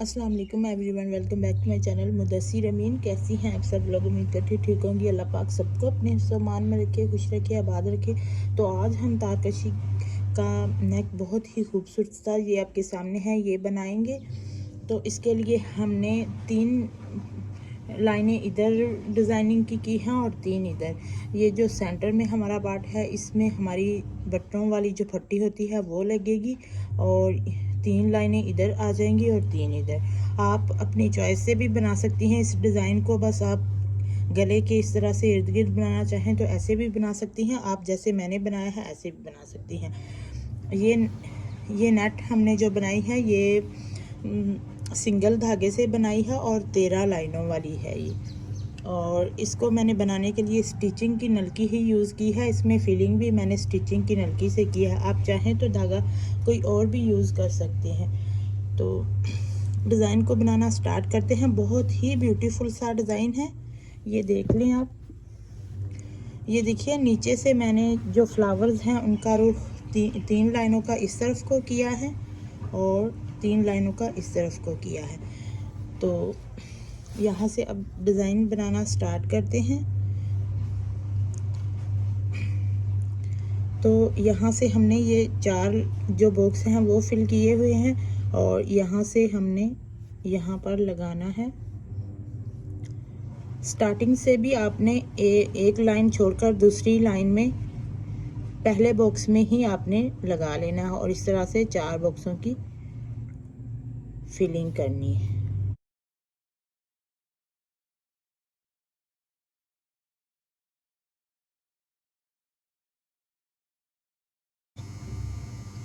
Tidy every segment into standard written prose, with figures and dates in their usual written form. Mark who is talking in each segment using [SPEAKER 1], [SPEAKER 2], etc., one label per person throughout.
[SPEAKER 1] अस्सलाम वालेकुम everyone, welcome back to my channel Mudassir Amin. कैसी हैं आप सब लोग? उम्मीद करती ठीक होंगी। अल्लाह पाक सबको अपने सामान में रखे, खुश रखे, आबाद रखे। तो आज हम तारकशी का नेक बहुत ही खूबसूरत सा ये आपके सामने है, ये बनाएंगे। तो इसके लिए हमने 3 लाइनें इधर डिज़ाइनिंग की हैं और 3 इधर। ये जो सेंटर में हमारा पार्ट है, इसमें हमारी बटनों वाली जो पट्टी होती है वो लगेगी और 3 लाइनें इधर आ जाएंगी और 3 इधर। आप अपनी चॉइस से भी बना सकती हैं इस डिज़ाइन को। बस आप गले के इस तरह से इर्द गिर्द बनाना चाहें तो ऐसे भी बना सकती हैं। आप जैसे मैंने बनाया है ऐसे भी बना सकती हैं। ये नेट हमने जो बनाई है ये सिंगल धागे से बनाई है और 13 लाइनों वाली है ये। और इसको मैंने बनाने के लिए स्टिचिंग की नलकी ही यूज़ की है। इसमें फिलिंग भी मैंने स्टिचिंग की नलकी से की है। आप चाहें तो धागा कोई और भी यूज़ कर सकते हैं। तो डिज़ाइन को बनाना स्टार्ट करते हैं। बहुत ही ब्यूटीफुल सा डिज़ाइन है, ये देख लें आप। ये देखिए, नीचे से मैंने जो फ्लावर्स हैं उनका रुख 3 लाइनों का इस तरफ को किया है और 3 लाइनों का इस तरफ को किया है। तो यहाँ से अब डिज़ाइन बनाना स्टार्ट करते हैं। तो यहाँ से हमने ये 4 जो बॉक्स हैं वो फिल किए हुए हैं और यहाँ से हमने यहाँ पर लगाना है। स्टार्टिंग से भी आपने एक लाइन छोड़कर दूसरी लाइन में पहले बॉक्स में ही आपने लगा लेना है और इस तरह से 4 बॉक्सों की फिलिंग करनी है।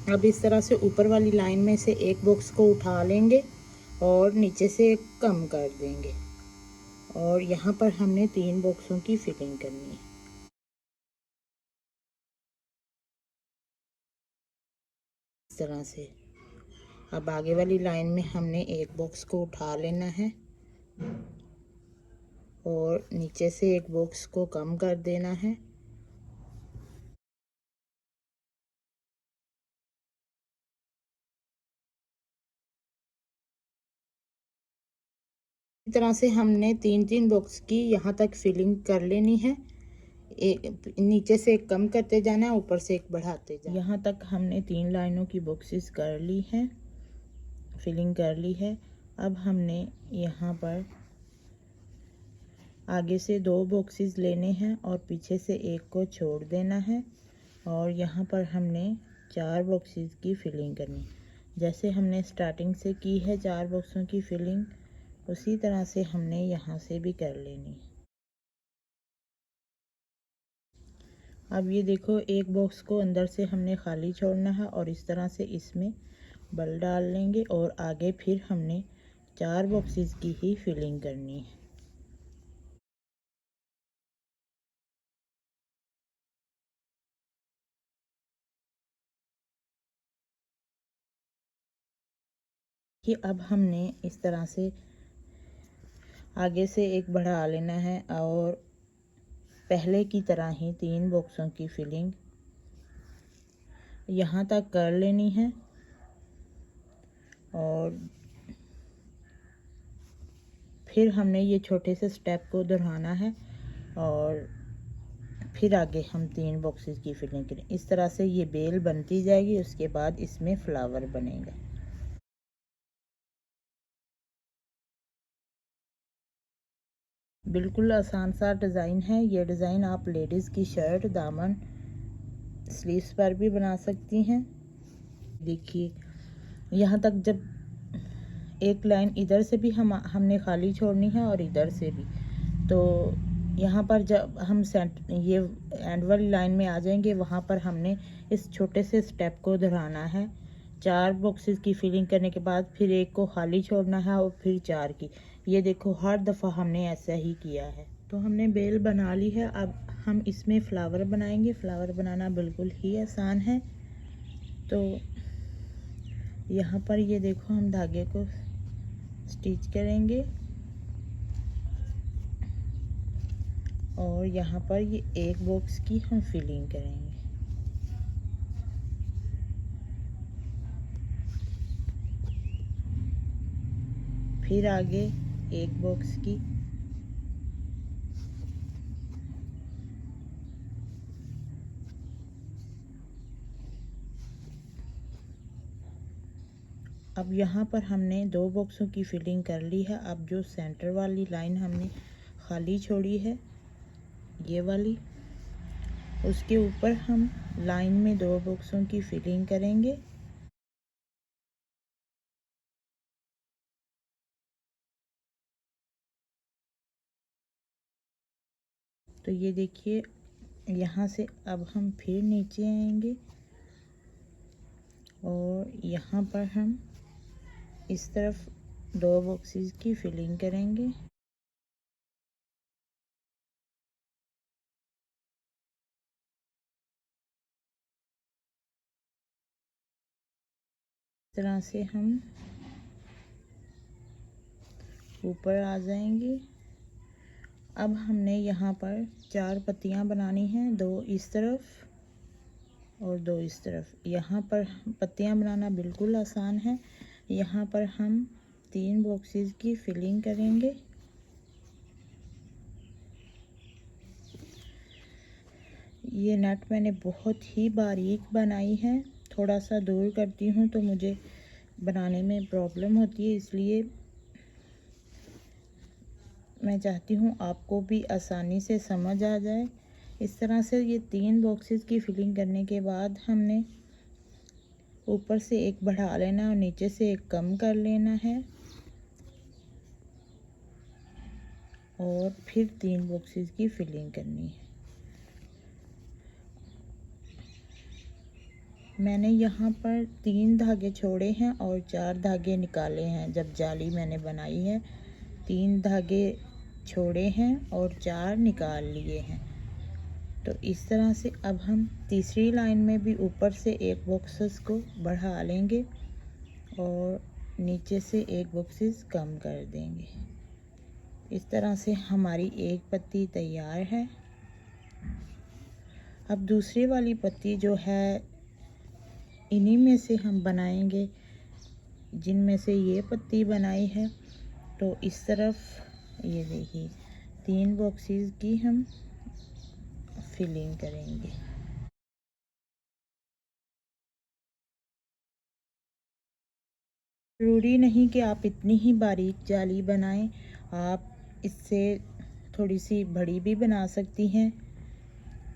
[SPEAKER 1] अब इस तरह से ऊपर वाली लाइन में से एक बॉक्स को उठा लेंगे और नीचे से कम कर देंगे और यहाँ पर हमने 3 बॉक्सों की फिलिंग करनी है इस तरह से। अब आगे वाली लाइन में हमने एक बॉक्स को उठा लेना है और नीचे से एक बॉक्स को कम कर देना है। इस तरह से हमने 3-3 बॉक्स की यहाँ तक फिलिंग कर लेनी है। एक नीचे से एक कम करते जाना है, ऊपर से एक बढ़ाते जाना। यहाँ तक हमने 3 लाइनों की बॉक्सेस कर ली हैं, फिलिंग कर ली है। अब हमने यहाँ पर आगे से 2 बॉक्सेस लेने हैं और पीछे से एक को छोड़ देना है और यहाँ पर हमने 4 बॉक्सेस की फिलिंग करनी। जैसे हमने स्टार्टिंग से की है 4 बॉक्सों की फिलिंग, उसी तरह से हमने यहाँ से भी कर लेनी। अब ये देखो, एक बॉक्स को अंदर से हमने खाली छोड़ना है और इस तरह से इसमें बल डाल लेंगे और आगे फिर हमने 4 बॉक्सेस की ही फिलिंग करनी है। कि अब हमने इस तरह से आगे से एक बढ़ा लेना है और पहले की तरह ही 3 बॉक्सों की फिलिंग यहाँ तक कर लेनी है और फिर हमने ये छोटे से स्टेप को दोहराना है और फिर आगे हम 3 बॉक्सेस की फिलिंग करें। इस तरह से ये बेल बनती जाएगी, उसके बाद इसमें फ्लावर बनेगा। बिल्कुल आसान सा डिज़ाइन है। ये डिज़ाइन आप लेडीज़ की शर्ट, दामन, स्लीव्स पर भी बना सकती हैं। देखिए, यहाँ तक जब एक लाइन इधर से भी हमने खाली छोड़नी है और इधर से भी, तो यहाँ पर जब हम ये एंड वाली लाइन में आ जाएंगे, वहाँ पर हमने इस छोटे से स्टेप को दोहराना है। 4 बॉक्सेस की फिलिंग करने के बाद फिर एक को खाली छोड़ना है और फिर 4 की। ये देखो, हर दफ़ा हमने ऐसा ही किया है। तो हमने बेल बना ली है। अब हम इसमें फ्लावर बनाएंगे। फ्लावर बनाना बिल्कुल ही आसान है। तो यहाँ पर ये देखो, हम धागे को स्टिच करेंगे और यहाँ पर ये एक बॉक्स की हम फिलिंग करेंगे। फिर आगे एक बॉक्स की, अब यहाँ पर हमने 2 बॉक्सों की फिलिंग कर ली है। अब जो सेंटर वाली लाइन हमने खाली छोड़ी है, ये वाली, उसके ऊपर हम लाइन में 2 बॉक्सों की फिलिंग करेंगे। तो ये देखिए, यहाँ से अब हम फिर नीचे आएंगे और यहाँ पर हम इस तरफ 2 बॉक्सेस की फिलिंग करेंगे। इस तरह से हम ऊपर आ जाएंगे। अब हमने यहाँ पर 4 पत्तियाँ बनानी हैं, 2 इस तरफ और 2 इस तरफ। यहाँ पर पत्तियाँ बनाना बिल्कुल आसान है। यहाँ पर हम 3 बॉक्सेस की फिलिंग करेंगे। ये नट मैंने बहुत ही बारीक बनाई है, थोड़ा सा दूर करती हूँ तो मुझे बनाने में प्रॉब्लम होती है, इसलिए मैं चाहती हूँ आपको भी आसानी से समझ आ जाए। इस तरह से ये 3 बॉक्सेस की फिलिंग करने के बाद हमने ऊपर से एक बढ़ा लेना और नीचे से एक कम कर लेना है और फिर 3 बॉक्सेस की फिलिंग करनी है। मैंने यहाँ पर 3 धागे छोड़े हैं और 4 धागे निकाले हैं। जब जाली मैंने बनाई है 3 धागे छोड़े हैं और 4 निकाल लिए हैं। तो इस तरह से अब हम तीसरी लाइन में भी ऊपर से एक बॉक्सेस को बढ़ा लेंगे और नीचे से एक बॉक्सेस कम कर देंगे। इस तरह से हमारी एक पत्ती तैयार है। अब दूसरी वाली पत्ती जो है, इन्हीं में से हम बनाएंगे, जिनमें से ये पत्ती बनाई है। तो इस तरफ ये देखिए 3 बॉक्सेस की हम फिलिंग करेंगे। ज़रूरी नहीं कि आप इतनी ही बारीक जाली बनाएं, आप इससे थोड़ी सी बड़ी भी बना सकती हैं।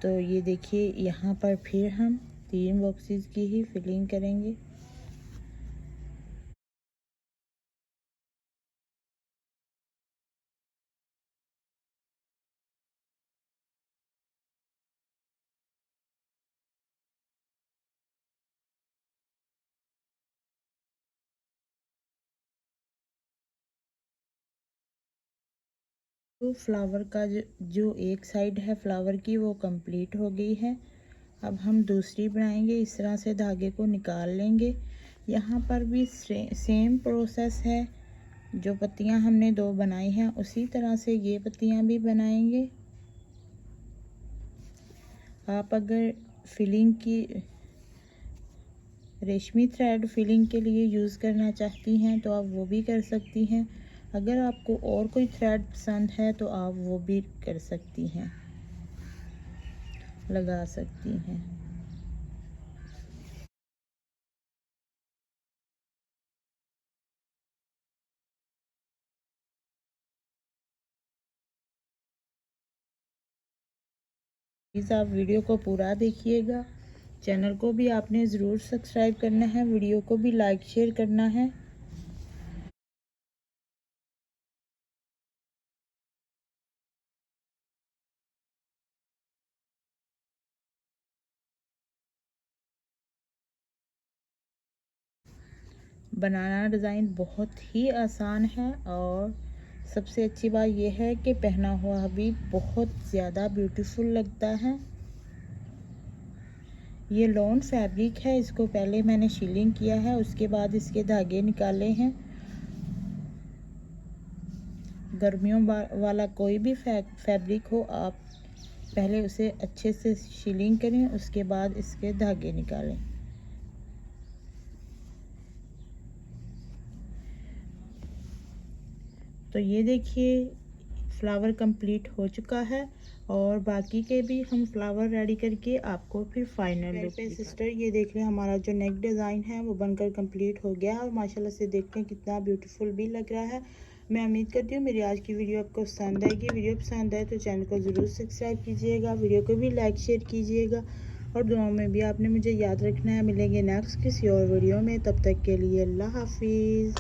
[SPEAKER 1] तो ये देखिए, यहाँ पर फिर हम 3 बॉक्सेस की ही फिलिंग करेंगे। तो फ्लावर का जो एक साइड है फ्लावर की, वो कंप्लीट हो गई है। अब हम दूसरी बनाएंगे। इस तरह से धागे को निकाल लेंगे। यहाँ पर भी सेम प्रोसेस है। जो पत्तियाँ हमने 2 बनाई हैं उसी तरह से ये पत्तियाँ भी बनाएंगे। आप अगर फिलिंग की रेशमी थ्रेड फिलिंग के लिए यूज़ करना चाहती हैं तो आप वो भी कर सकती हैं। अगर आपको और कोई थ्रेड पसंद है तो आप वो भी कर सकती हैं, लगा सकती हैं। प्लीज़ आप वीडियो को पूरा देखिएगा। चैनल को भी आपने ज़रूर सब्सक्राइब करना है, वीडियो को भी लाइक शेयर करना है। बनाना डिज़ाइन बहुत ही आसान है और सबसे अच्छी बात यह है कि पहना हुआ भी बहुत ज़्यादा ब्यूटीफुल लगता है। ये लॉन फैब्रिक है, इसको पहले मैंने शीलिंग किया है, उसके बाद इसके धागे निकाले हैं। गर्मियों वाला कोई भी फैब्रिक हो, आप पहले उसे अच्छे से शीलिंग करें, उसके बाद इसके धागे निकालें। तो ये देखिए फ्लावर कंप्लीट हो चुका है और बाकी के भी हम फ्लावर रेडी करके आपको फिर फाइनल लुक पे सिस्टर ये देख लें हमारा जो नेक डिज़ाइन है वो बनकर कंप्लीट हो गया और माशाल्लाह से देखते हैं कितना ब्यूटीफुल भी लग रहा है। मैं उम्मीद करती हूँ मेरी आज की वीडियो आपको पसंद आएगी। वीडियो पसंद आए तो चैनल को ज़रूर सब्सक्राइब कीजिएगा, वीडियो को भी लाइक शेयर कीजिएगा और दुआओं में भी आपने मुझे याद रखना है। मिलेंगे नेक्स्ट किसी और वीडियो में, तब तक के लिए अल्लाह हाफिज़।